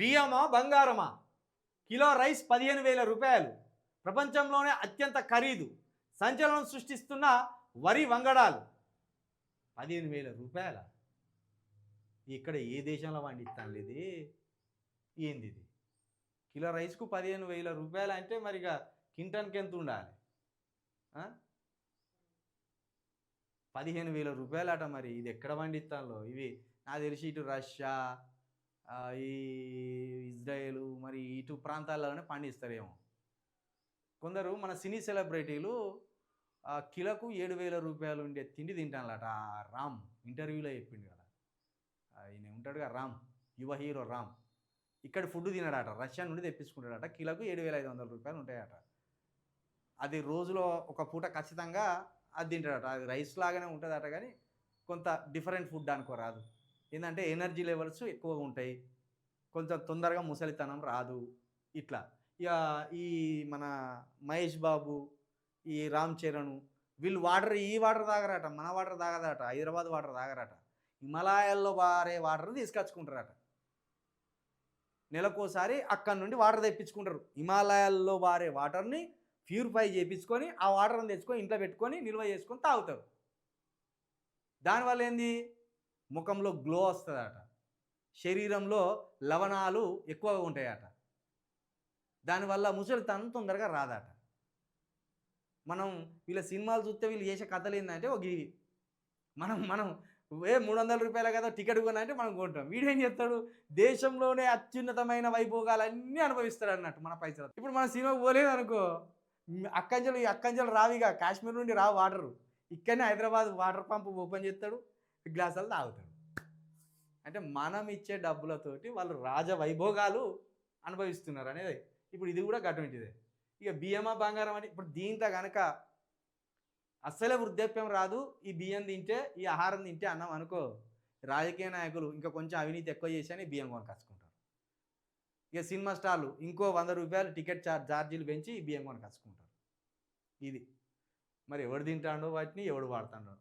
బియ్యమా బంగారమా? Kilo rice 15,000 రూపాయలు. ప్రపంచంలోనే అత్యంత ఖరీదు. సంచలనం సృష్టిస్తున్న వరి వంగడాలు 15,000 రూపాయల. ఇక్కడ ఏ దేశంలో పండిస్తాను ఇది? ఏంది ఇది? కిలో రైస్కు 15,000 రూపాయలు అంటే మరి ఇక కింటానికి ఎంత ఉండాలి? 15,000 రూపాయలట. మరి ఇది ఎక్కడ పండిస్తాలో? ఇవి నాకు తెలిసి ఇటు రష్యా, ఈ ఇజ్రాయేలు, మరి ఇటు ప్రాంతాల్లోనే పండిస్తారేమో. కొందరు మన సినీ సెలబ్రిటీలు కిలోకు 7,000 రూపాయలు ఉండే తిండి తింటానట. రామ్ ఇంటర్వ్యూలో చెప్పిండు కదా, ఈయన ఉంటాడుగా రామ్, యువ హీరో రామ్. ఇక్కడ ఫుడ్ తినడాట, రష్యా నుండి తెప్పించుకుంటాడట. కిలోకు 7,500 రూపాయలు ఉంటాయట. అది రోజులో ఒక పూట ఖచ్చితంగా అది తింటాడట. అది రైస్ లాగానే ఉంటుందట, కానీ కొంత డిఫరెంట్ ఫుడ్ అనుకోరాదు. ఏంటంటే ఎనర్జీ లెవెల్స్ ఎక్కువగా ఉంటాయి, కొంచెం తొందరగా ముసలితనం రాదు. ఇట్లా ఇక ఈ మన మహేష్ బాబు, ఈ రామ్ చరణ్ వీళ్ళు ఈ వాటర్ తాగరట, మన వాటర్ తాగదట, హైదరాబాద్ వాటర్ తాగరట. హిమాలయాల్లో పారే వాటర్ తీసుకొచ్చుకుంటారట. నెలకోసారి అక్కడి నుండి వాటర్ తెప్పించుకుంటారు. హిమాలయాల్లో పారే వాటర్ని ప్యూరిఫై చేయించుకొని ఆ వాటర్ని తెచ్చుకొని ఇంట్లో పెట్టుకొని నిల్వ చేసుకొని తాగుతారు. దానివల్ల ఏంది? ముఖంలో గ్లో వస్తుందట, శరీరంలో లవణాలు ఎక్కువగా ఉంటాయట. దానివల్ల ముసలితనం తొందరగా రాదట. మనం వీళ్ళ సినిమాలు చూస్తే వీళ్ళు చేసే కథలు ఏంటంటే ఒక ఇవి మనం మనం 300 రూపాయల కదా టికెట్ కొనంటే మనం కొంటాం. వీడేం చేస్తాడు? దేశంలోనే అత్యున్నతమైన వైభోగాలన్నీ అనుభవిస్తాడు అన్నట్టు మన పైసలు. ఇప్పుడు మన సినిమాకి పోలేదు అనుకో, అక్కంజలు రావిగా, కాశ్మీర్ నుండి రావు వాటరు. ఇక్కడనే హైదరాబాద్ వాటర్ పంప్ ఓపెన్ చేస్తాడు, గ్లాసులు తాగుతాడు. అంటే మనం ఇచ్చే డబ్బులతోటి వాళ్ళు రాజవైభోగాలు అనుభవిస్తున్నారు అనేది. ఇప్పుడు ఇది కూడా అటువంటిదే. ఇక బియ్యమా బంగారం అని ఇప్పుడు దీంట్లో కనుక అస్సలే వృద్ధాప్యం రాదు. ఈ బియ్యం తింటే, ఈ ఆహారం తింటే అన్నాం అనుకో, రాజకీయ నాయకులు ఇంకా కొంచెం అవినీతి ఎక్కువ చేసి అని బియ్యం కొనకచ్చుకుంటారు. ఇక సినిమా స్టార్లు ఇంకో 100 రూపాయలు టికెట్ ఛార్జీలు పెంచి ఈ బియ్యం కొనకచ్చుకుంటారు. ఇది మరి ఎవడు తింటాడో వాటిని, ఎవడు వాడుతాడో.